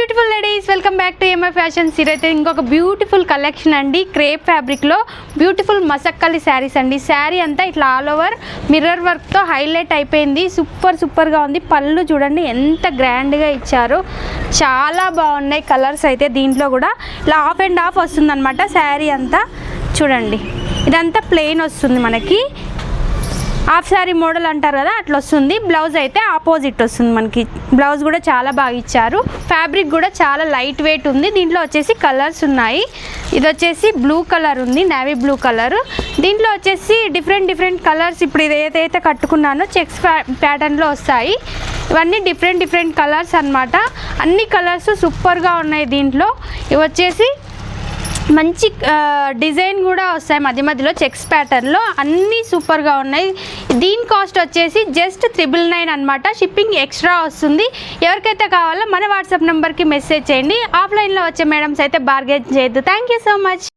Beautiful ladies, welcome back to MI fashions. ఇదైతే ఇంకొక beautiful collection అండి. క్రేప్ ఫ్యాబ్రిక్లో బ్యూటిఫుల్ మసక్కలి శారీస్ అండి. శారీ అంతా ఇట్లా ఆల్ ఓవర్ మిర్రర్ వర్క్తో హైలైట్ అయిపోయింది. సూపర్గా ఉంది. పళ్ళు చూడండి ఎంత గ్రాండ్గా ఇచ్చారు. చాలా బాగున్నాయి కలర్స్ అయితే. దీంట్లో కూడా ఇలా ఆఫ్ అండ్ ఆఫ్ వస్తుంది అనమాట. శారీ అంతా చూడండి, ఇదంతా ప్లెయిన్ వస్తుంది మనకి. హాఫ్ శారీ మోడల్ అంటారు కదా, అట్లా వస్తుంది. బ్లౌజ్ అయితే ఆపోజిట్ వస్తుంది మనకి. బ్లౌజ్ కూడా చాలా బాగా ఇచ్చారు. ఫ్యాబ్రిక్ కూడా చాలా లైట్ వెయిట్ ఉంది. దీంట్లో వచ్చేసి కలర్స్ ఉన్నాయి. ఇది వచ్చేసి బ్లూ కలర్ ఉంది, నేవీ బ్లూ కలర్. దీంట్లో వచ్చేసి డిఫరెంట్ కలర్స్. ఇప్పుడు ఇది ఏదైతే కట్టుకున్నానో చెక్స్ ప్యాటర్న్లో వస్తాయి. ఇవన్నీ డిఫరెంట్ కలర్స్ అన్నమాట. అన్ని కలర్స్ సూపర్గా ఉన్నాయి. దీంట్లో ఇవి వచ్చేసి మంచి డిజైన్ కూడా వస్తాయి మధ్యలో చెక్స్ ప్యాటర్న్లో. అన్నీ సూపర్గా ఉన్నాయి. దీని కాస్ట్ వచ్చేసి జస్ట్ 999 అనమాట. షిప్పింగ్ ఎక్స్ట్రా వస్తుంది. ఎవరికైతే కావాలో మన వాట్సాప్ నెంబర్కి మెసేజ్ చేయండి. ఆఫ్లైన్లో వచ్చే మేడమ్స్ అయితే బార్గెన్ చేయొద్దు. Thank you so much.